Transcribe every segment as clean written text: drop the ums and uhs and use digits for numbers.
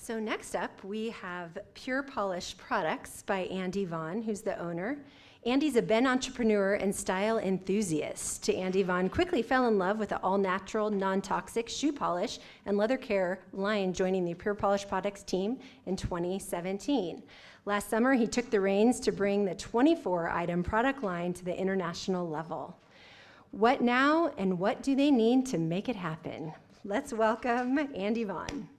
So next up, we have Pure Polish Products by Andy Vaughn, who's the owner. Andy's a Ben entrepreneur and style enthusiast. Andy Vaughn quickly fell in love with the all-natural, non-toxic shoe polish and leather care line, joining the Pure Polish Products team in 2017. Last summer, he took the reins to bring the 24-item product line to the international level. What now, and what do they need to make it happen? Let's welcome Andy Vaughn.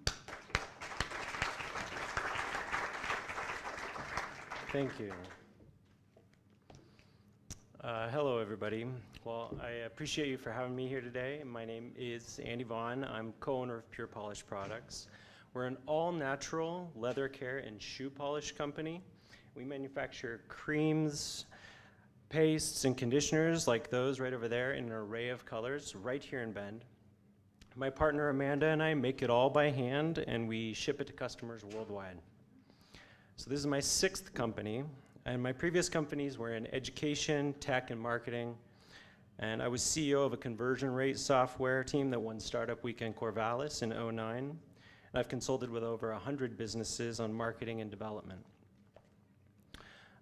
Thank you. Hello, everybody. Well, I appreciate you for having me here today. My name is Andy Vaughn. I'm co-owner of Pure Polish Products. We're an all-natural leather care and shoe polish company. We manufacture creams, pastes, and conditioners like those right over there in an array of colors right here in Bend. My partner Amanda and I make it all by hand, and we ship it to customers worldwide. So this is my 6th company, and my previous companies were in education, tech, and marketing. And I was CEO of a conversion rate software team that won Startup Weekend Corvallis in '09. And I've consulted with over 100 businesses on marketing and development.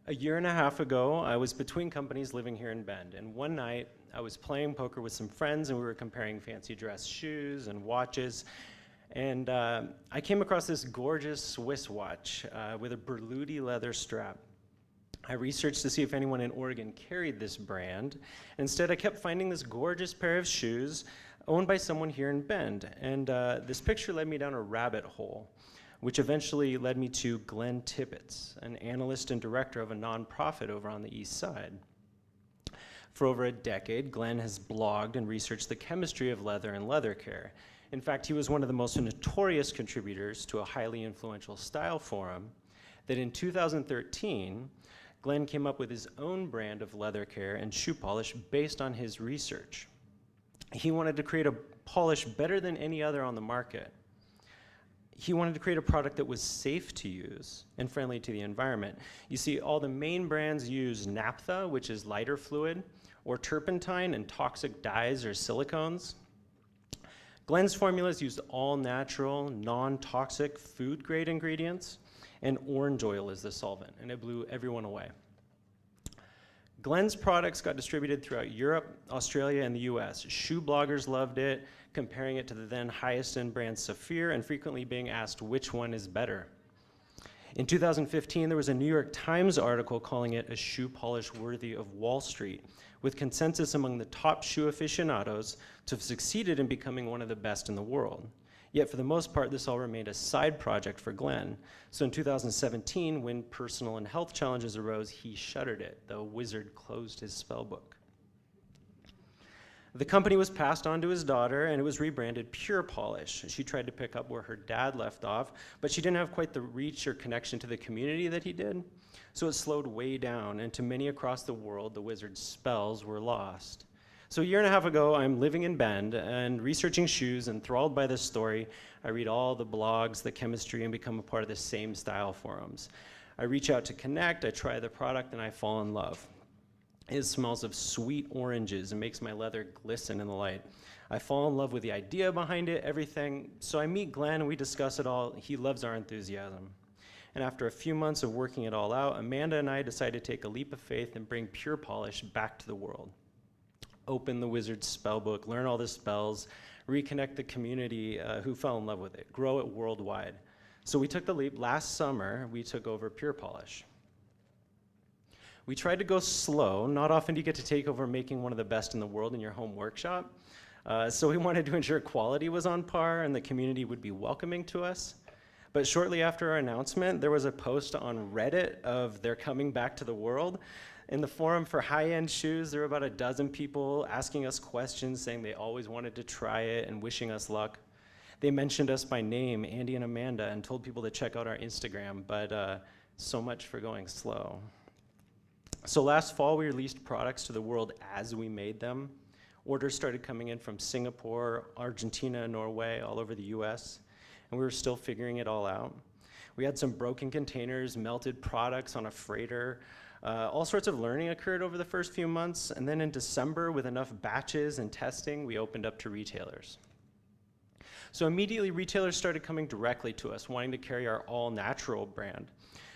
A year and a half ago, I was between companies living here in Bend, and one night I was playing poker with some friends, and we were comparing fancy dress shoes and watches. And I came across this gorgeous Swiss watch with a Berluti leather strap. I researched to see if anyone in Oregon carried this brand. Instead, I kept finding this gorgeous pair of shoes owned by someone here in Bend. And this picture led me down a rabbit hole, which eventually led me to Glenn Tibbetts, an analyst and director of a nonprofit over on the East Side. For over a decade, Glenn has blogged and researched the chemistry of leather and leather care. In fact, he was one of the most notorious contributors to a highly influential style forum that in 2013, Glenn came up with his own brand of leather care and shoe polish based on his research. He wanted to create a polish better than any other on the market. He wanted to create a product that was safe to use and friendly to the environment. You see, all the main brands use naphtha, which is lighter fluid, or turpentine and toxic dyes or silicones. Glenn's formulas used all-natural, non-toxic, food-grade ingredients, and orange oil as the solvent, and it blew everyone away. Glenn's products got distributed throughout Europe, Australia, and the US. Shoe bloggers loved it, comparing it to the then highest-end brand Saphir, and frequently being asked which one is better. In 2015, there was a New York Times article calling it a shoe polish worthy of Wall Street, with consensus among the top shoe aficionados to have succeeded in becoming one of the best in the world. Yet for the most part, this all remained a side project for Glenn. So in 2017, when personal and health challenges arose, he shuttered it. The wizard closed his spell book. The company was passed on to his daughter, and it was rebranded Pure Polish. She tried to pick up where her dad left off, but she didn't have quite the reach or connection to the community that he did. So it slowed way down, and to many across the world, the wizard's spells were lost. So a year and a half ago, I'm living in Bend and researching shoes, and enthralled by this story, I read all the blogs, the chemistry, and become a part of the same style forums. I reach out to connect, I try the product, and I fall in love. It smells of sweet oranges and makes my leather glisten in the light. I fall in love with the idea behind it, everything. So I meet Glenn and we discuss it all. He loves our enthusiasm. And after a few months of working it all out, Amanda and I decided to take a leap of faith and bring Pure Polish back to the world. Open the wizard's spell book, learn all the spells, reconnect the community who fell in love with it, grow it worldwide. So we took the leap. Last summer, we took over Pure Polish. We tried to go slow. Not often do you get to take over making one of the best in the world in your home workshop. So we wanted to ensure quality was on par and the community would be welcoming to us. But shortly after our announcement, there was a post on Reddit of they're coming back to the world. In the forum for high-end shoes, there were about a dozen people asking us questions, saying they always wanted to try it and wishing us luck. They mentioned us by name, Andy and Amanda, and told people to check out our Instagram, but so much for going slow. So last fall, we released products to the world as we made them. Orders started coming in from Singapore, Argentina, Norway, all over the US, and we were still figuring it all out. We had some broken containers, melted products on a freighter. All sorts of learning occurred over the first few months, and then in December, with enough batches and testing, we opened up to retailers. So immediately, retailers started coming directly to us, wanting to carry our all-natural brand.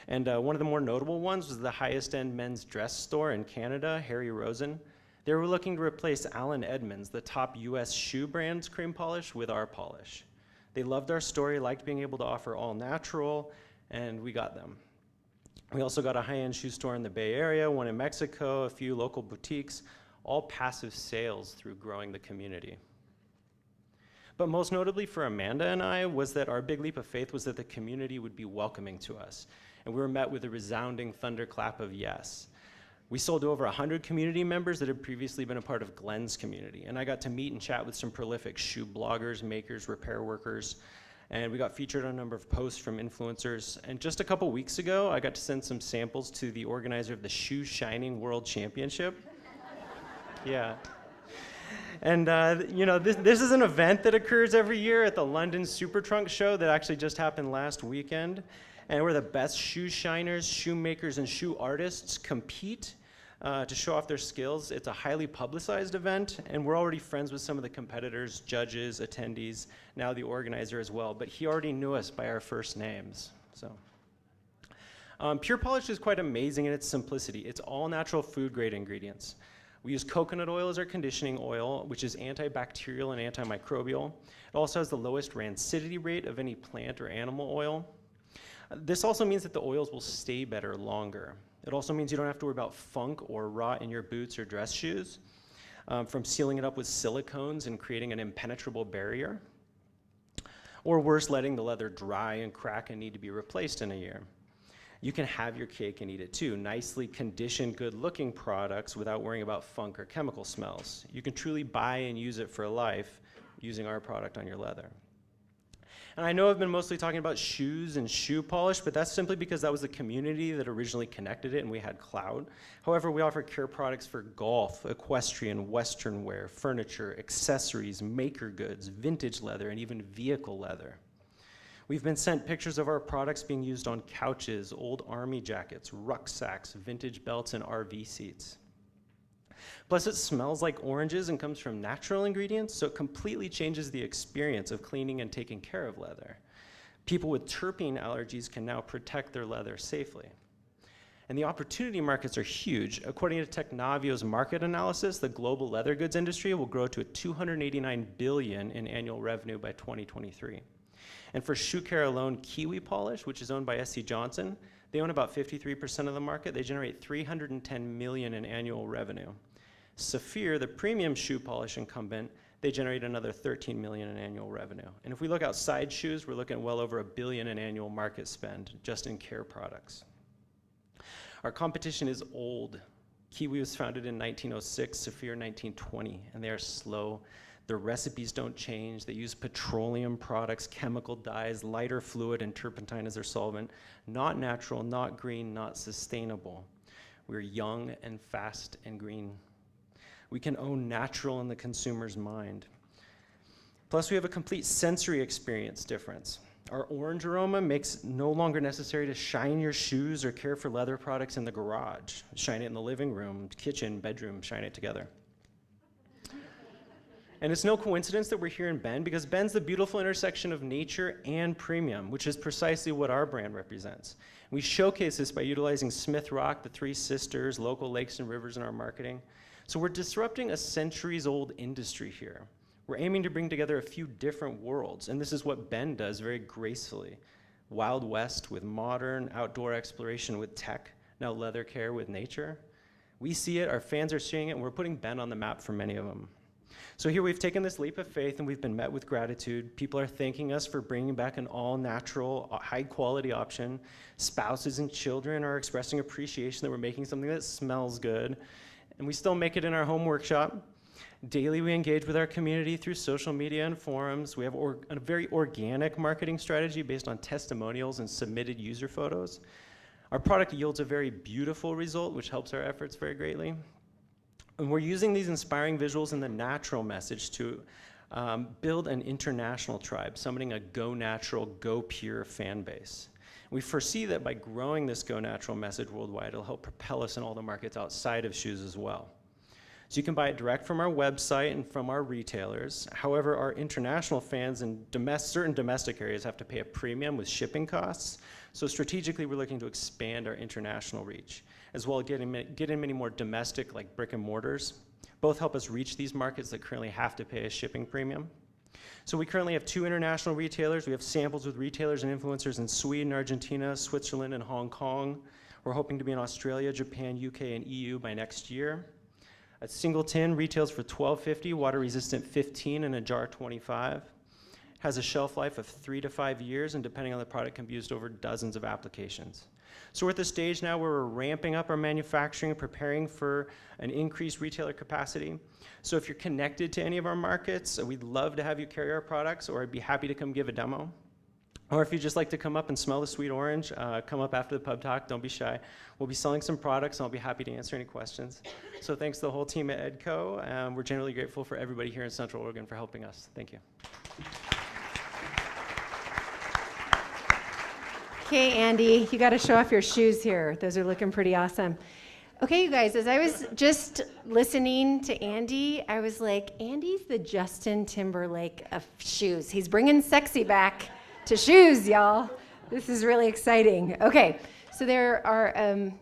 And one of the more notable ones was the highest-end men's dress store in Canada, Harry Rosen. They were looking to replace Allen Edmonds, the top US shoe brand's cream polish, with our polish. They loved our story, liked being able to offer all natural, and we got them. We also got a high-end shoe store in the Bay Area, one in Mexico, a few local boutiques, all passive sales through growing the community. But most notably for Amanda and I was that our big leap of faith was that the community would be welcoming to us. And we were met with a resounding thunderclap of yes. We sold to over 100 community members that had previously been a part of Glenn's community. And I got to meet and chat with some prolific shoe bloggers, makers, repair workers. And we got featured on a number of posts from influencers. And just a couple weeks ago, I got to send some samples to the organizer of the Shoe Shining World Championship. Yeah. And this is an event that occurs every year at the London Supertrunk Show that actually just happened last weekend. And where the best shoe shiners, shoemakers, and shoe artists compete to show off their skills. It's a highly publicized event, and we're already friends with some of the competitors, judges, attendees, now the organizer as well. But he already knew us by our first names. So, Pure Polish is quite amazing in its simplicity. It's all natural food-grade ingredients. We use coconut oil as our conditioning oil, which is antibacterial and antimicrobial. It also has the lowest rancidity rate of any plant or animal oil. This also means that the oils will stay better longer. It also means you don't have to worry about funk or rot in your boots or dress shoes, from sealing it up with silicones and creating an impenetrable barrier, or worse, letting the leather dry and crack and need to be replaced in a year. You can have your cake and eat it too. Nicely conditioned, good-looking products without worrying about funk or chemical smells. You can truly buy and use it for life using our product on your leather. And I know I've been mostly talking about shoes and shoe polish, but that's simply because that was the community that originally connected it and we had cloud. However, we offer care products for golf, equestrian, western wear, furniture, accessories, maker goods, vintage leather, and even vehicle leather. We've been sent pictures of our products being used on couches, old army jackets, rucksacks, vintage belts, and RV seats. Plus, it smells like oranges and comes from natural ingredients, so it completely changes the experience of cleaning and taking care of leather. People with terpene allergies can now protect their leather safely. And the opportunity markets are huge. According to Technavio's market analysis, the global leather goods industry will grow to $289 billion in annual revenue by 2023. And for shoe care alone, Kiwi Polish, which is owned by SC Johnson, they own about 53% of the market. They generate $310 million in annual revenue. Saphir, the premium shoe polish incumbent, they generate another $13 million in annual revenue. And if we look outside shoes, we're looking at well over $1 billion in annual market spend just in care products. Our competition is old. Kiwi was founded in 1906, Saphir 1920, and they are slow. Their recipes don't change. They use petroleum products, chemical dyes, lighter fluid, and turpentine as their solvent. Not natural, not green, not sustainable. We're young and fast and green. We can own natural in the consumer's mind. Plus, we have a complete sensory experience difference. Our orange aroma makes it no longer necessary to shine your shoes or care for leather products in the garage. Shine it in the living room, kitchen, bedroom, shine it together. And it's no coincidence that we're here in Bend, because Bend's the beautiful intersection of nature and premium, which is precisely what our brand represents. We showcase this by utilizing Smith Rock, the Three Sisters, local lakes and rivers in our marketing. So we're disrupting a centuries-old industry here. We're aiming to bring together a few different worlds, and this is what Bend does very gracefully. Wild West with modern, outdoor exploration with tech, now leather care with nature. We see it, our fans are seeing it, and we're putting Bend on the map for many of them. So here we've taken this leap of faith and we've been met with gratitude. People are thanking us for bringing back an all-natural, high-quality option. Spouses and children are expressing appreciation that we're making something that smells good. And we still make it in our home workshop. Daily we engage with our community through social media and forums. We have a very organic marketing strategy based on testimonials and submitted user photos. Our product yields a very beautiful result, which helps our efforts very greatly. And we're using these inspiring visuals and the natural message to build an international tribe, summoning a Go Natural, Go Pure fan base. We foresee that by growing this Go Natural message worldwide, it'll help propel us in all the markets outside of shoes as well. So you can buy it direct from our website and from our retailers. However, our international fans in certain domestic areas have to pay a premium with shipping costs. So strategically, we're looking to expand our international reach, as well as get in many more domestic, like brick and mortars. Both help us reach these markets that currently have to pay a shipping premium. So we currently have 2 international retailers. We have samples with retailers and influencers in Sweden, Argentina, Switzerland, and Hong Kong. We're hoping to be in Australia, Japan, UK, and EU by next year. A single tin retails for $12.50, water-resistant $15, and a jar $25. Has a shelf life of 3 to 5 years, and depending on the product, can be used over dozens of applications. So we're at the stage now where we're ramping up our manufacturing, preparing for an increased retailer capacity. So if you're connected to any of our markets, we'd love to have you carry our products, or I'd be happy to come give a demo. Or if you'd just like to come up and smell the sweet orange, come up after the pub talk, don't be shy. We'll be selling some products, and I'll be happy to answer any questions. So thanks to the whole team at EDCO. We're generally grateful for everybody here in Central Oregon for helping us. Thank you. Okay, Andy, you got to show off your shoes here. Those are looking pretty awesome. Okay, you guys, as I was just listening to Andy, I was like, Andy's the Justin Timberlake of shoes. He's bringing sexy back to shoes, y'all. This is really exciting. Okay, so there are a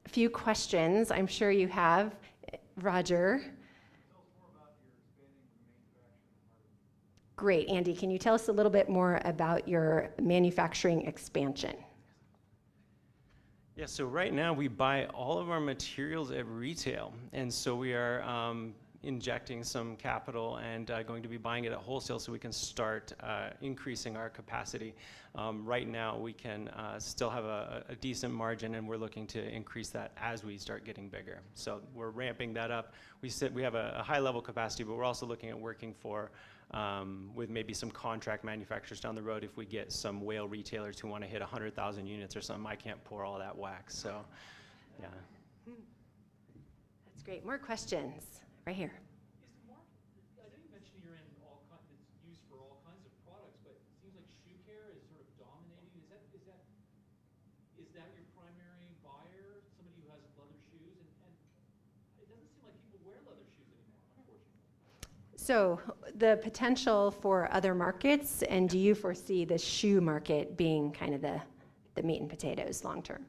few questions I'm sure you have. Roger. Great, Andy, can you tell us a little bit more about your manufacturing expansion? Yeah, so right now we buy all of our materials at retail, and so we are injecting some capital and going to be buying it at wholesale so we can start increasing our capacity. Right now we can still have a decent margin, and we're looking to increase that as we start getting bigger. So we're ramping that up. We have a high level capacity, but we're also looking at working with maybe some contract manufacturers down the road if we get some whale retailers who want to hit 100,000 units or something. I can't pour all that wax, so yeah. That's great. More questions right here. Is the market, I know you mentioned you're in it's used for all kinds of products, but it seems like shoe care is sort of dominating. Is that your primary buyer, somebody who has leather shoes? And it doesn't seem like people wear leather shoes anymore, unfortunately. So the potential for other markets, and do you foresee the shoe market being kind of the meat and potatoes long term?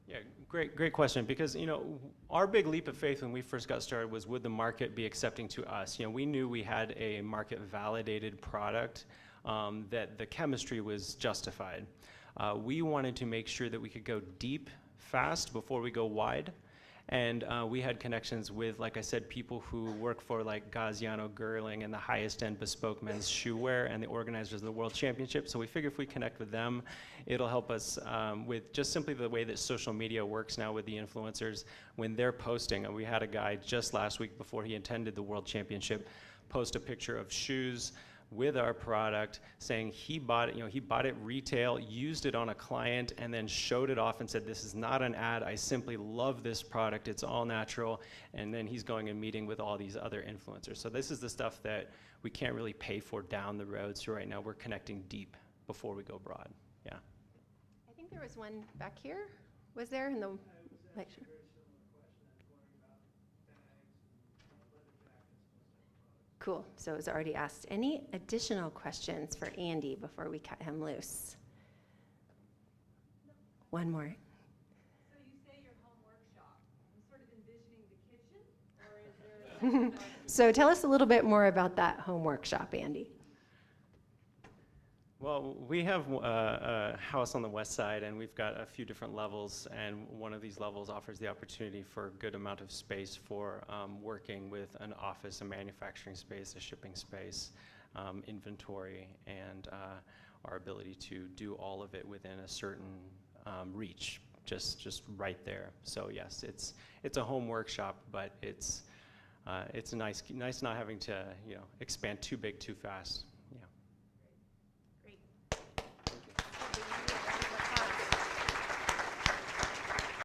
Yeah, great question, because our big leap of faith when we first got started was, would the market be accepting to us? We knew we had a market validated product, that the chemistry was justified. We wanted to make sure that we could go deep fast before we go wide. And we had connections with, like I said, people who work for like Gaziano Girling and the highest end bespoke men's shoe wear and the organizers of the World Championship. So we figure if we connect with them, it'll help us with just simply the way that social media works now with the influencers. When they're posting, and we had a guy just last week before he attended the World Championship post a picture of shoes with our product, saying he bought it retail, used it on a client, and then showed it off and said, this is not an ad, I simply love this product, it's all natural. And then he's going and meeting with all these other influencers. So this is the stuff that we can't really pay for down the road. So right now we're connecting deep before we go broad. Yeah. I think there was one back here. Was there in the lecture? Cool. So it was already asked. Any additional questions for Andy before we cut him loose? One more. So you say your home workshop. I'm sort of envisioning the kitchen, or is there? So tell us a little bit more about that home workshop, Andy. Well, we have a house on the west side, and we've got a few different levels, and one of these levels offers the opportunity for a good amount of space for working with an office, a manufacturing space, a shipping space, inventory, and our ability to do all of it within a certain reach, just right there. So yes, it's a home workshop, but it's nice not having to expand too big too fast.